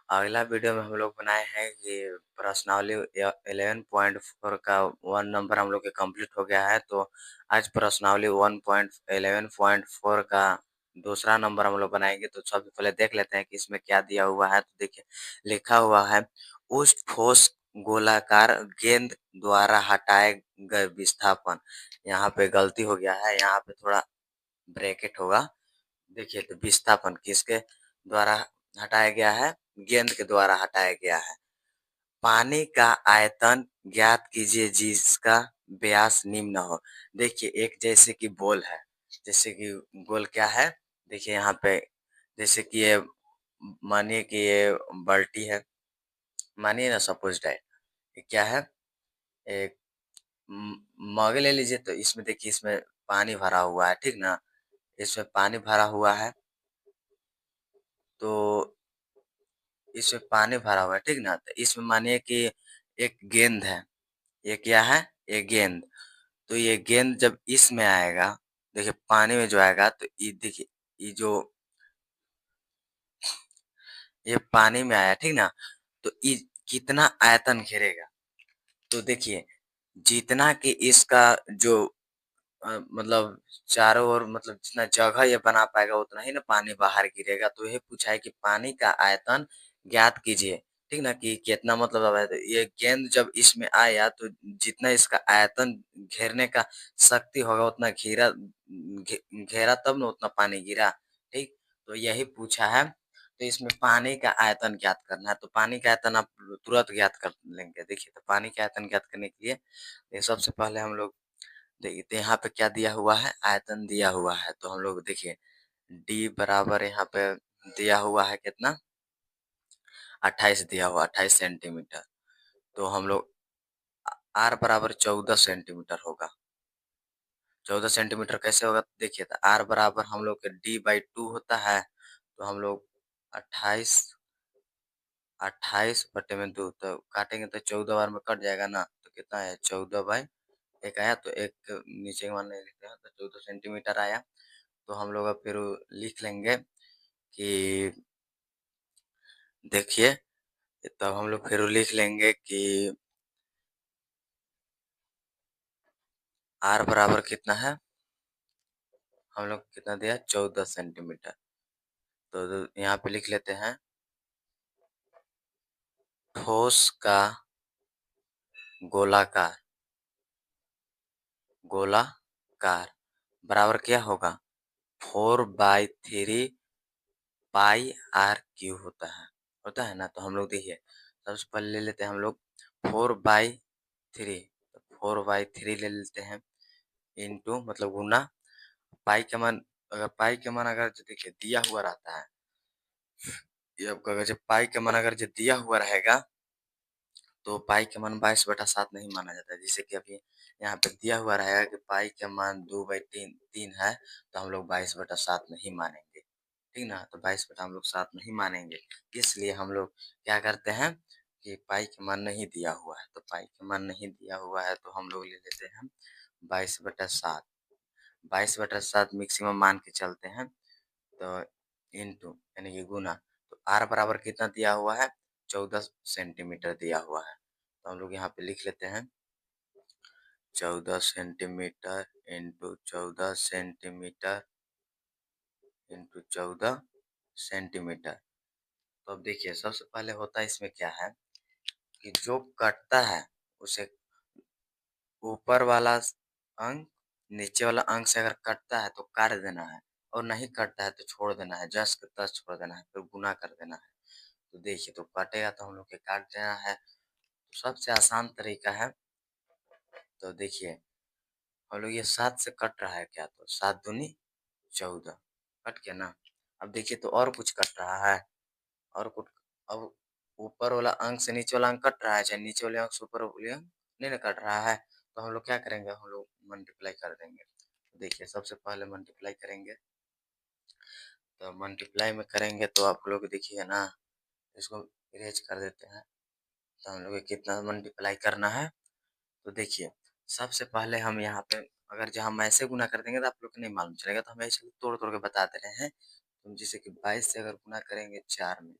अगला वीडियो में हम लोग बनाए हैं कि प्रश्नावली 11.4 का 1 नंबर हम लोग के कंप्लीट हो गया है। तो आज प्रश्नावली 1.11.4 का दूसरा नंबर हम लोग बनाएंगे। तो सबसे पहले देख लेते हैं कि इसमें क्या दिया हुआ है। तो देखिए लिखा हुआ है, उस ठोस गोलाकार गेंद द्वारा हटाए गए विस्थापन। यहाँ पे गलती हो गया है, यहाँ पे थोड़ा ब्रैकेट होगा। देखिए तो विस्थापन किसके द्वारा हटाया गया है? गेंद के द्वारा हटाया गया है। पानी का आयतन ज्ञात कीजिए जिसका व्यास निम्न हो। देखिए एक जैसे कि बॉल है, जैसे कि गोल क्या है, देखिए यहाँ पे जैसे कि ये मानिए कि ये बाल्टी है, मानिए ना, सपोज दैट ये क्या है, एक मग ले लीजिए। तो इसमें देखिए इसमें पानी भरा हुआ है, ठीक ना, इसमें पानी भरा हुआ है। तो इसमें पानी भरा हुआ है, ठीक ना। तो इसमें मानिए कि एक गेंद है, ये क्या है, ये गेंद। तो ये गेंद जब इसमें आएगा, देखिए पानी में जो आएगा, तो ये देखिए ये जो ये पानी में आया, ठीक ना, तो ये कितना आयतन घेरेगा। तो देखिए जितना कि इसका जो मतलब चारों ओर मतलब जितना जगह ये बना पाएगा उतना ही ना पानी बाहर गिरेगा। तो ये पूछा है कि पानी का आयतन ज्ञात कीजिए, ठीक ना, कि कितना मतलब अब है। तो ये गेंद जब इसमें आया तो जितना इसका आयतन घेरने का शक्ति होगा उतना घेरा तब ना उतना पानी गिरा, ठीक। तो यही पूछा है। तो इसमें पानी का आयतन ज्ञात करना है। तो पानी का आयतन आप तुरंत ज्ञात कर लेंगे। देखिए तो पानी का आयतन ज्ञात करने के लिए ये सबसे पहले हम लोग देखिए, तो यहाँ पे क्या दिया हुआ है, आयतन दिया हुआ है। तो हम लोग देखिए डी बराबर यहाँ पे दिया हुआ है कितना, 28 दिया हुआ, 28 सेंटीमीटर। तो हम लोग आर बराबर 14 सेंटीमीटर होगा। 14 सेंटीमीटर कैसे होगा, तो देखिए तो आर बराबर हम लोग के D/2 होता है। तो हम लोग 28 28 बटे में 2, तो काटेंगे तो 14 बार में कट जाएगा ना। तो कितना है, 14/1 आया। तो एक नीचे मान लेते हैं, तो 14 सेंटीमीटर आया। तो हम लोग अब फिर लिख लेंगे कि देखिए, तब हम लोग फिर लिख लेंगे कि आर बराबर कितना है, हम लोग कितना दिया, 14 सेंटीमीटर। तो यहाँ पे लिख लेते हैं, ठोस का गोलाकार गोलाकार बराबर क्या होगा, 4/3 पाई आर क्यू होता है ना। तो हम लोग देखिए सबसे पहले ले लेते हैं हम लोग 4/3, 4/3 ले लेते हैं इंटू मतलब गुना पाई का मान। अगर पाई का मान अगर जो देखिए दिया हुआ रहता है, ये आपका अगर जब पाई का मान अगर जो दिया हुआ रहेगा तो पाई का मान 22/7 नहीं माना जाता है। जैसे कि अभी यहाँ पे दिया हुआ रहेगा कि पाई का मान 2/3 है, तो हम लोग 22/7 नहीं मानेंगे, ठीक ना। तो 22 हम लोग 7 नहीं मानेंगे। इसलिए हम लोग क्या करते हैं कि पाई का मान नहीं दिया हुआ है, तो पाई का मान नहीं दिया हुआ है तो हम लोग ले लेते हैं 22/7। 22/7 मैक्सिमम मान के चलते हैं। तो इंटू यानी कि गुना। तो आर बराबर कितना दिया हुआ है, 14 सेंटीमीटर दिया हुआ है। तो हम लोग यहाँ पे लिख लेते हैं 14 centimetre into 14 centimetre into 14 centimetre. तो अब देखिए सबसे पहले होता है इसमें क्या है कि जो कटता है उसे ऊपर वाला अंक नीचे वाला अंक से अगर कटता है तो काट देना है, और नहीं कटता है तो छोड़ देना है, जस के तस छोड़ देना है, फिर गुना कर देना है। तो देखिए तो कटेगा तो हम लोग के काट देना है। तो सबसे आसान तरीका है। तो देखिए हम लोग ये 7 से कट रहा है क्या, तो 7 दूनी 14 कट गया ना। अब देखिए तो और कुछ कट रहा है, और कुछ। अब ऊपर वाला अंक से नीचे वाला अंक कट रहा है, चाहे नीचे वाले अंक से ऊपर वाले अंक नहीं ना कट रहा है। तो हम लोग क्या करेंगे, हम लोग मल्टीप्लाई कर देंगे। देखिए सबसे पहले मल्टीप्लाई करेंगे। तो मल्टीप्लाई में करेंगे तो आप लोग देखिए ना, इसको इरेज कर देते हैं। तो हम लोग को कितना मल्टीप्लाई करना है, तो देखिए सबसे पहले हम यहाँ पे अगर जहाँ हम ऐसे गुना कर देंगे तो आप लोग को नहीं मालूम चलेगा। तो हम ऐसे तोड़ तोड़ के बता दे रहे हैं। तो जैसे कि 22 से अगर गुना करेंगे 4 में,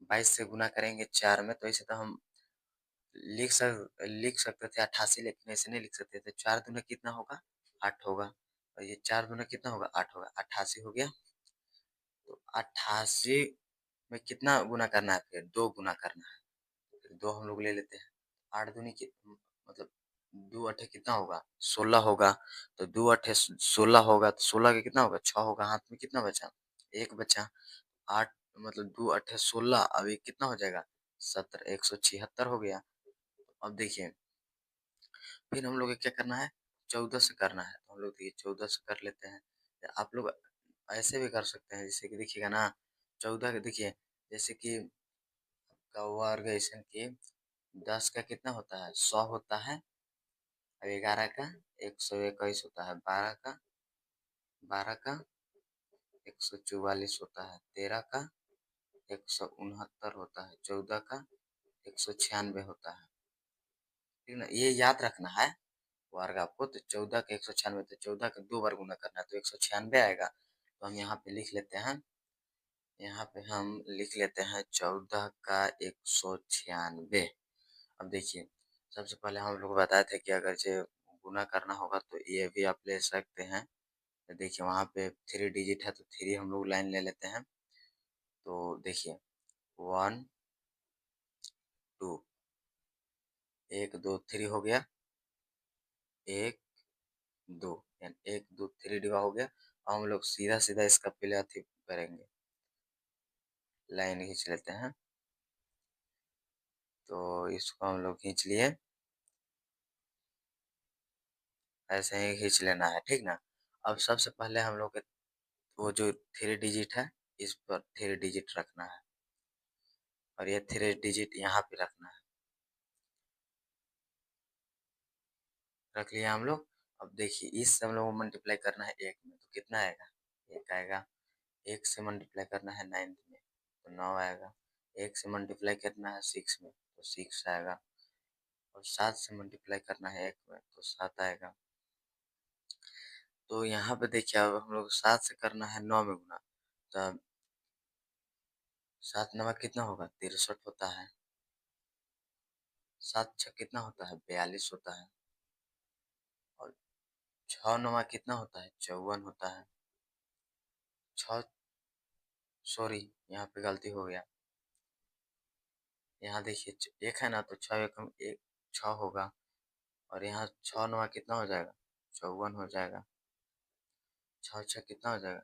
22 से गुना करेंगे 4 में, तो ऐसे तो हम लिख सकते थे 88, लेकिन ऐसे नहीं लिख सकते थे। 4 दूना कितना होगा? 8 होगा, और ये 4 दूना कितना होगा? 8 होगा, 88 हो गया। तो 88 में कितना गुना करना है? फिर 2 गुना करना है, फिर 2 हम लोग ले लेते हैं। 8 दूनी मतलब 2 अठे कितना होगा? 16 होगा। तो 2 अठे 16 होगा, तो 16 का कितना होगा? 6 होगा। हाथ में कितना बचा? 1 बचा। 8 मतलब 2 अठे 16, अब ये कितना हो जाएगा? 17, 176 हो गया। अब देखिए, फिर हम लोग को क्या करना है? 14 से करना है, तो हम लोग देखिए 14 से कर लेते हैं। या आप लोग ऐसे भी कर सकते हैं, जैसे कि देखिएगा ना, 14 के देखिए, जैसे कि का वर्ग ऐसे कि 10 का कितना होता है? 100 होता है, और 11 का 121 होता है, 12 का 144 होता है, 13 का 169 होता है, 14 का 196 होता है। ठीक ना, ये याद रखना है वर्ग आपको। तो 14 का 196, तो 14 का 2 बार गुना करना है, तो 196 आएगा। तो हम यहाँ पे लिख लेते हैं, यहाँ पे हम लिख लेते हैं 14 का 196। अब देखिए, सबसे पहले हम लोग बताए थे कि अगर जो गुना करना होगा तो ये भी आप ले सकते हैं। तो देखिए वहाँ पे 3 डिजिट है, तो 3 हम लोग लाइन ले लेते हैं। तो देखिए 1 2, 1 2 3 हो गया, 1 2, यानी 1 2 3 डिवा हो गया। अब हम लोग सीधा सीधा इसका पहले अथी करेंगे, लाइन खींच लेते हैं। तो इसको हम लोग खींच लिए, ऐसे ही खींच लेना है, ठीक ना। अब सबसे पहले हम लोग के वो जो 3 डिजिट है, इस पर 3 डिजिट रखना है, और ये 3 डिजिट यहाँ पे रखना है। रख लिया हम लोग। अब देखिए इससे हम लोग को मल्टीप्लाई करना है 1 में, तो कितना आएगा? 1 आएगा। 1 से मल्टीप्लाई करना है 9th में, तो 9 आएगा। 1 से मल्टीप्लाई करना है 6 में, तो 6 आएगा। और 7 से मल्टीप्लाई करना है 1 में, तो 7 आएगा। तो यहाँ पे देखिए, अब हम लोग 7 से करना है 9 में गुना, तो 7 नवा कितना होगा? 63 होता है। 7 छः कितना होता है? 42 होता है। और 6 नवा कितना होता है? 54 होता है। 6 सॉरी, यहाँ पे गलती हो गया। यहाँ देखिए 1 है ना, तो 6 एकम 1 6 होगा, और यहाँ 6 नवा कितना हो जाएगा? 54 हो जाएगा। 6 6 कितना हो जाएगा?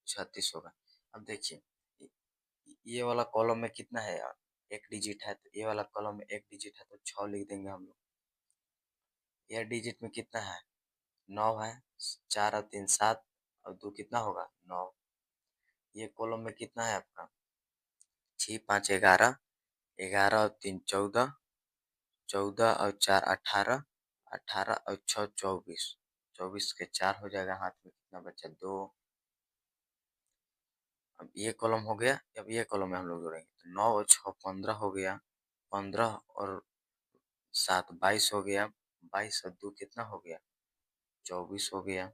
36 होगा। अब देखिए, ये वाला कॉलम में कितना है यार? 1 डिजिट है, तो ये वाला कॉलम में 1 डिजिट है, तो 6 लिख देंगे हम लोग। ये डिजिट में कितना है? 9 है। 4 और 3 7, और 2 कितना होगा? 9। ये कॉलम में कितना है आपका? 6 5 11, 11 और 3 14, 14 और 4 18, 18 और 6 24, 24 के 4 हो जाएगा। हाथ में कितना बचा? 2। अब ये कॉलम हो गया। अब ये कॉलम में हम लोग जोड़ेंगे, तो 9 और 6 15 हो गया। 15 और 7 22 हो गया। 22 और 2 कितना हो गया? 24 हो गया।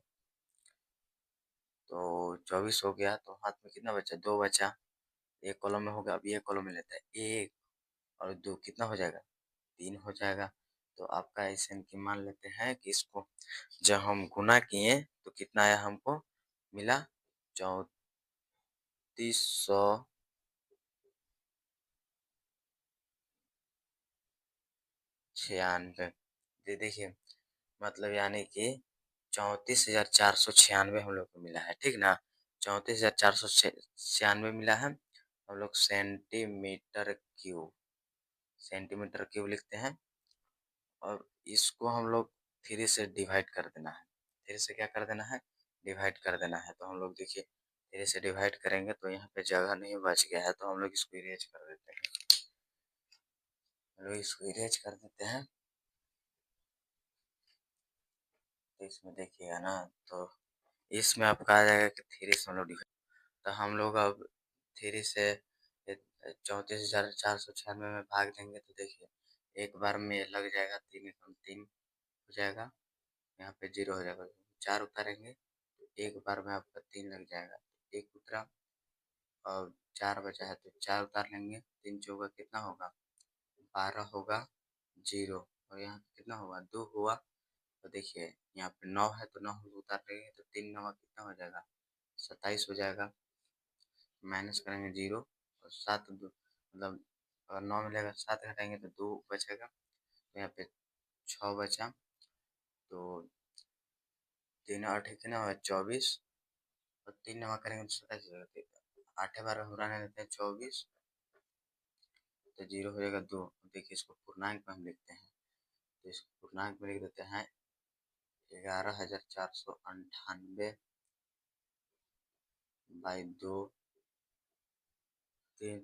तो 24 हो गया, तो हाथ में कितना बचा? 2 बचा। एक कॉलम में हो गया। अब ये कॉलम में लेते हैं, 1 और 2 कितना हो जाएगा? 3 हो जाएगा। तो आपका ऐसे कि मान लेते हैं कि इसको जब हम गुना किए तो कितना आया हमको? मिला 3496। ये देखिए, मतलब यानी कि 34,496 हम लोग को मिला है, ठीक ना। 34,496 मिला है। हम लोग सेंटीमीटर क्यूब लिखते हैं, और इसको हम लोग 3 से डिवाइड कर देना है। 3 से क्या कर देना है? डिवाइड कर देना है। तो हम लोग देखिए 3 से डिवाइड करेंगे, तो यहाँ पे जगह नहीं बच गया है, तो हम लोग इसको इरेज कर देते हैं। हम लोग इसको इरेज कर देते हैं। तो इसमें देखिएगा ना, तो इसमें आपका आ जाएगा कि 3 से हम लोग डिवाइड, तो हम लोग अब 3 से 34,496 में भाग देंगे, तो देखिए एक बार में लग जाएगा। 3 एकम 3 हो जाएगा, यहाँ पे 0 हो जाएगा। 4 उतारेंगे, तो एक बार में आपका 3 लग जाएगा। एक उतरा, और 4 बचा है तो 4 उतार लेंगे, 3 चौका कितना होगा 12 होगा 0 और यहाँ पे कितना होगा 2 हुआ। तो देखिए यहाँ पे 9 है तो 9 उतार लेंगे तो 3 9 कितना हो जाएगा 27 हो जाएगा। माइनस करेंगे 0 और 7 मतलब अगर 9 मिलेगा 7 घटाएंगे तो 2 बचेगा। तो यहाँ पे 6 बचा तो 3 8 कितना होगा 24 और 3 नवा करेंगे तो 27 हो जाएगा। 8 12 घुराने देते हैं 24 तो 0 हो जाएगा 2। देखिए इसको पूर्णांक में हम लिखते हैं तो इसको पूर्णांक में लिख देते हैं 11,498 बाई 2 3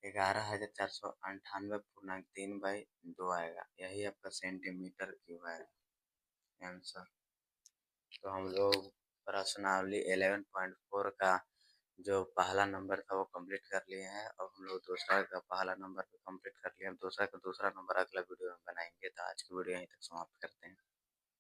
11,498 पूर्णांक 3 बाई 2 आएगा। यही आपका सेंटीमीटर क्यूब आएगा आंसर। तो हम लोग प्रश्नावली 11.4 का जो पहला नंबर था वो कंप्लीट कर लिए हैं और हम लोग दूसरा का पहला नंबर कंप्लीट कर लिए हैं। दूसरा का दूसरा नंबर अगला वीडियो में बनाएंगे। तो आज की वीडियो यहीं तक समाप्त करते हैं।